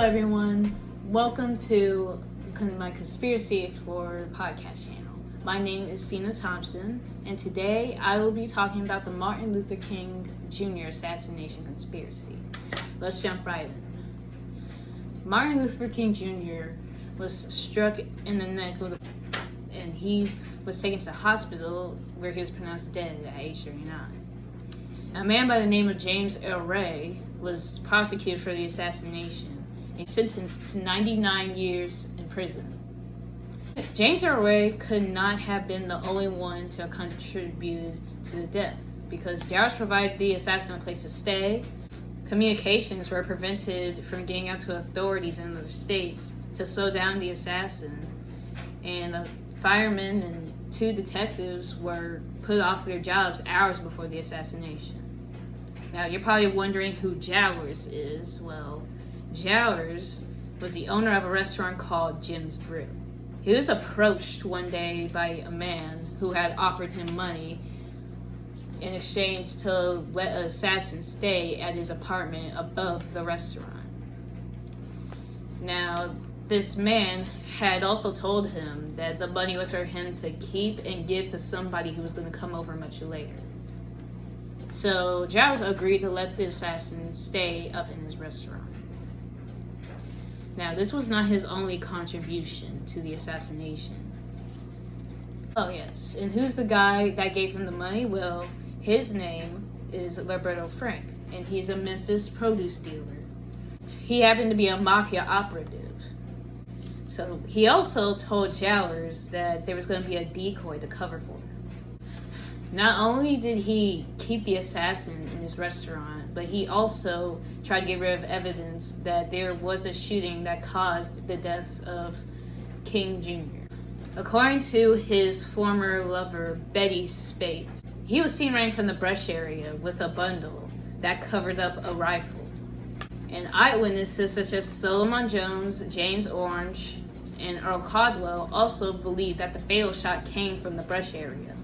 everyone. Welcome to my Conspiracy Explorer podcast channel. My name is Sina Thompson, and today I will be talking about the Martin Luther King Jr. assassination conspiracy. Let's jump right in. Martin Luther King Jr. was struck in the neck and he was taken to the hospital where he was pronounced dead at age 39. A man by the name of James Earl Ray was prosecuted for the assassination and sentenced to 99 years in prison. James Earl Ray could not have been the only one to have contributed to the death, because jailers provided the assassin a place to stay. Communications were prevented from getting out to authorities in other states to slow down the assassin, and a fireman and 2 detectives were put off their jobs hours before the assassination. Now, you're probably wondering who Jowers is. Well, Jowers was the owner of a restaurant called Jim's Grill. He was approached one day by a man who had offered him money in exchange to let an assassin stay at his apartment above the restaurant. Now, this man had also told him that the money was for him to keep and give to somebody who was going to come over much later. So Giles agreed to let the assassin stay up in his restaurant. Now, this was not his only contribution to the assassination. Oh yes, and who's the guy that gave him the money? Well, his name is Roberto Frank, and he's a Memphis produce dealer. He happened to be a mafia operative. So he also told Jowers that there was going to be a decoy to cover for him. Not only did he keep the assassin in his restaurant, but he also tried to get rid of evidence that there was a shooting that caused the death of King Jr. According to his former lover, Betty Spates, he was seen running from the brush area with a bundle that covered up a rifle. And eyewitnesses such as Solomon Jones, James Orange, and Earl Caldwell also believed that the fatal shot came from the brush area.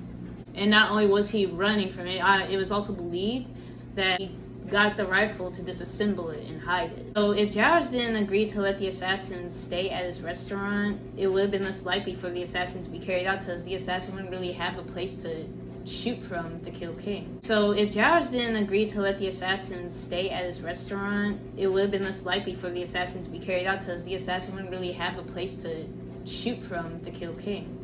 And not only was he running from it, it was also believed that he got the rifle to disassemble it and hide it. So if Jowers didn't agree to let the assassin stay at his restaurant, it would have been less likely for the assassin to be carried out, because the assassin wouldn't really have a place to shoot from to kill King. So if Jowers didn't agree to let the assassin stay at his restaurant, it would have been less likely for the assassin to be carried out, because the assassin wouldn't really have a place to shoot from to kill King.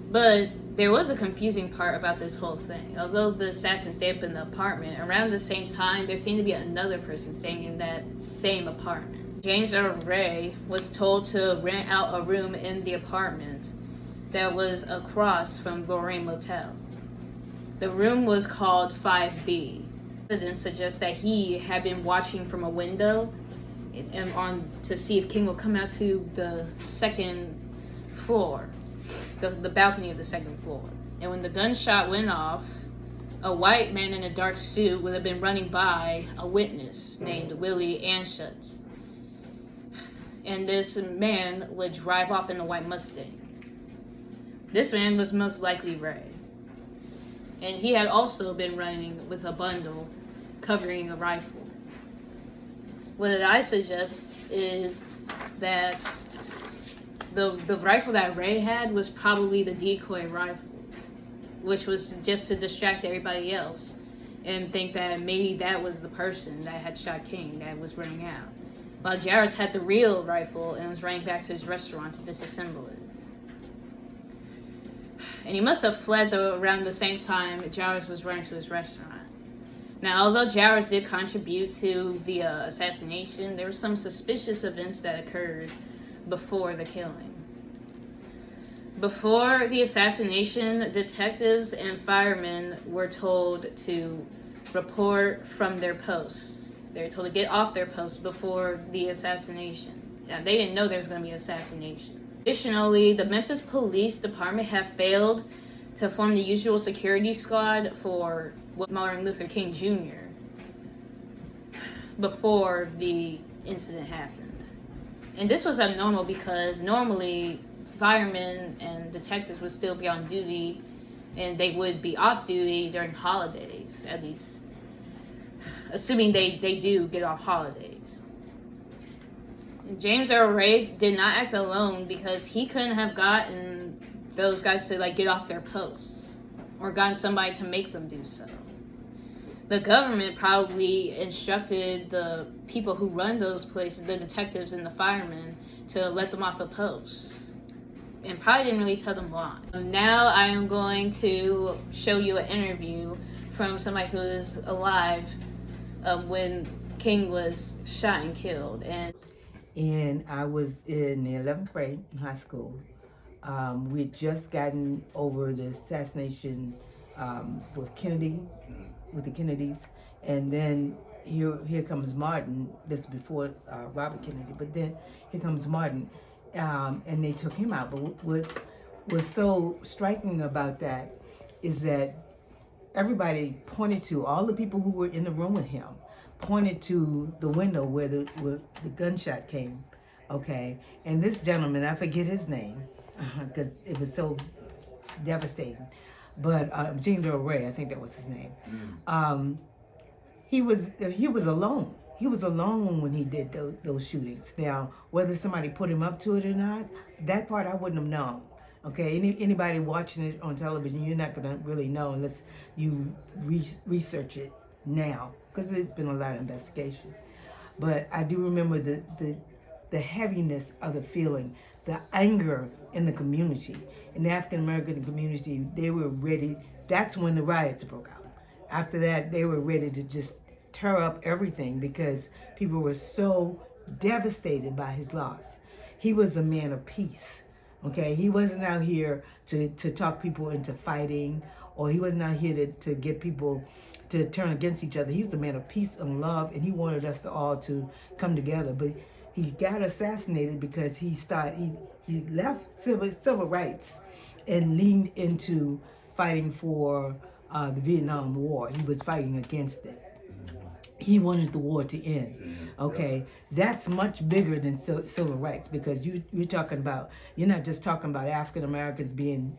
But there was a confusing part about this whole thing. Although the assassin stayed up in the apartment, around the same time there seemed to be another person staying in that same apartment. James Earl Ray was told to rent out a room in the apartment that was across from Lorraine Motel. The room was called 5B. Evidence suggests that he had been watching from a window and on to see if King would come out to the second floor, the balcony of the second floor. And when the gunshot went off, a white man in a dark suit would have been running by a witness named Willie Anschutz. And this man would drive off in a white Mustang. This man was most likely Ray. And he had also been running with a bundle covering a rifle. What I suggest is that the rifle that Ray had was probably the decoy rifle, which was just to distract everybody else and think that maybe that was the person that had shot King that was running out, while Jowers had the real rifle and was running back to his restaurant to disassemble it. And he must have fled around the same time Jowers was running to his restaurant. Now, although Jowers did contribute to the assassination, there were some suspicious events that occurred before the killing. Before the assassination, detectives and firemen were told to report from their posts. They were told to get off their posts before the assassination. Now, they didn't know there was going to be an assassination. Additionally, the Memphis Police Department have failed to form the usual security squad for Martin Luther King Jr. before the incident happened. And this was abnormal because normally firemen and detectives would still be on duty, and they would be off duty during holidays, at least assuming they do get off holidays. James Earl Ray did not act alone because he couldn't have gotten those guys to like get off their posts or gotten somebody to make them do so. The government probably instructed the people who run those places, the detectives and the firemen, to let them off the post. And probably didn't really tell them why. Now I am going to show you an interview from somebody who is alive when King was shot and killed. And I was in the 11th grade in high school. We'd just gotten over the assassination with Kennedy, with the Kennedys, and then here comes Martin. This is before Robert Kennedy, but then here comes Martin, and they took him out. But what was so striking about that is that everybody pointed to, all the people who were in the room with him pointed to the window where the gunshot came, okay? And this gentleman, I forget his name, because it was so devastating, but James Earl Ray, I think that was his name. He was alone. He was alone when he did those shootings. Now, whether somebody put him up to it or not, that part I wouldn't have known. Okay, anybody watching it on television, you're not gonna really know unless you research it now, because there's been a lot of investigation. But I do remember the heaviness of the feeling, the anger in the community, in the African American community. They were ready. That's when the riots broke out. After that, they were ready to just tear up everything because people were so devastated by his loss. He was a man of peace. Okay, he wasn't out here to talk people into fighting, or he wasn't out here to get people to turn against each other. He was a man of peace and love, and he wanted us to all to come together. But he got assassinated because he left civil rights and leaned into fighting for the Vietnam War. He was fighting against it. He wanted the war to end. Okay, that's much bigger than civil rights, because you're talking about, you're not just talking about African Americans being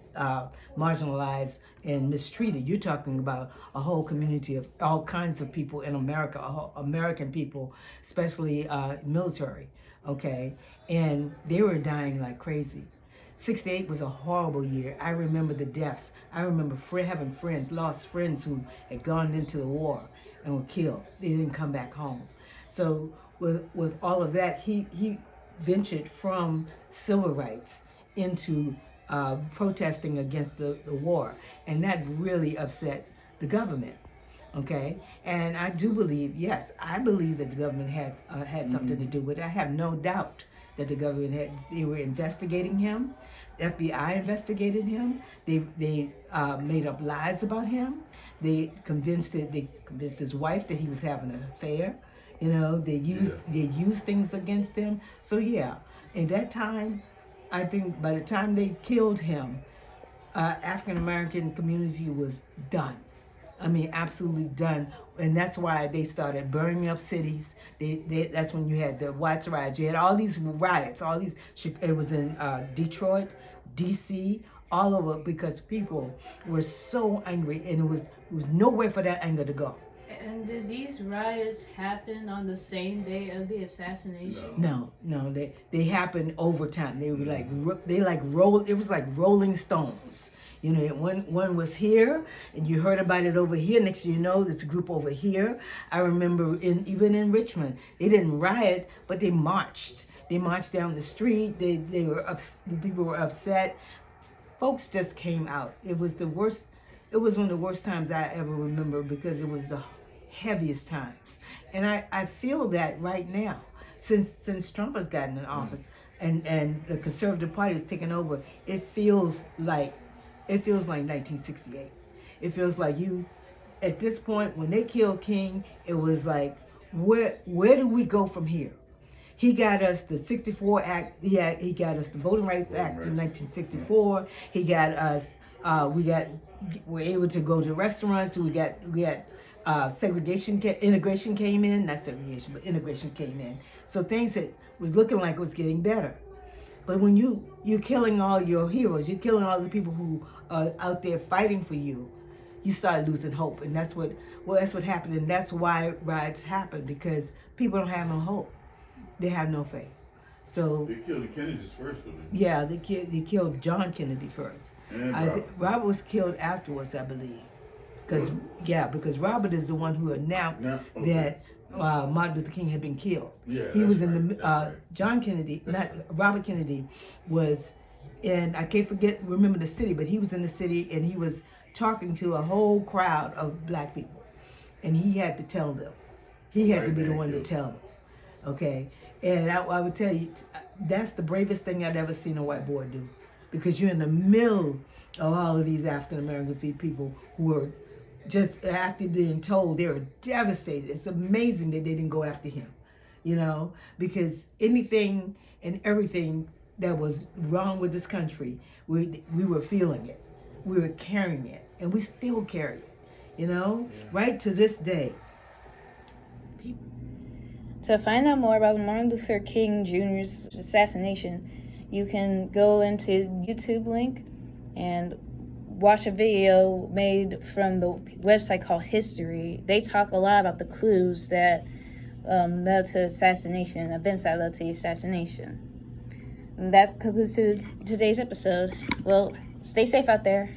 marginalized and mistreated. You're talking about a whole community of all kinds of people in America, American people, especially military. Okay, and they were dying like crazy. 68 was a horrible year. I remember the deaths. I remember having friends, lost friends who had gone into the war and were killed. They didn't come back home. So with all of that, he ventured from civil rights into protesting against the war. And that really upset the government. Okay, and I do believe, yes, I believe that the government had something to do with it. I have no doubt that the government they were investigating him. The FBI investigated him. They made up lies about him. They convinced his wife that he was having an affair. You know, they used things against him. So yeah, in that time, I think by the time they killed him, African American community was done. I mean, absolutely done. And that's why they started burning up cities. That's when you had the Watts riots. You had all these riots, it was in Detroit, DC, all over, because people were so angry, and it was nowhere for that anger to go. And did these riots happen on the same day of the assassination? No, they happened over time. They were it was like rolling stones. You know, one was here, and you heard about it over here. Next thing you know, there's a group over here. I remember even in Richmond, they didn't riot, but they marched. They marched down the street. People were upset. Folks just came out. It was the worst. It was one of the worst times I ever remember, because it was the heaviest times. And I feel that right now, since Trump has gotten in office and the Conservative Party has taken over, it feels like 1968. It feels like at this point, when they killed King, it was like, where do we go from here? He got us the 64 Act. He got us the Voting Rights Act in 1964. He got us. We're able to go to restaurants. We got segregation, integration came in. Not segregation, but integration came in. So things that was looking like it was getting better. But when you're killing all your heroes, you're killing all the people who are out there fighting for you, you start losing hope. And that's what happened. And that's why riots happen, because people don't have no hope. They have no faith. So They killed the Kennedys first, didn't yeah, they killed John Kennedy first. they? And Robert. Robert was killed afterwards, I believe. Because because Robert is the one who announced that Martin Luther King had been killed. Yeah, He was in right, the right. John Kennedy, That's not Robert Kennedy, was in, I can't remember the city, but he was in the city and he was talking to a whole crowd of black people, and he had to tell them. He had to be the one to tell them. Okay, and I would tell you, that's the bravest thing I'd ever seen a white boy do, because you're in the middle of all of these African American people who are just after being told, they were devastated. It's amazing that they didn't go after him, because anything and everything that was wrong with this country, we were feeling it, we were carrying it, and we still carry it, right to this day. To find out more about Martin Luther King Jr.'s assassination, you can go into YouTube link and watch a video made from the website called History. They talk a lot about the clues that led to assassination, events that led to the assassination. And that concludes today's episode. Well, stay safe out there.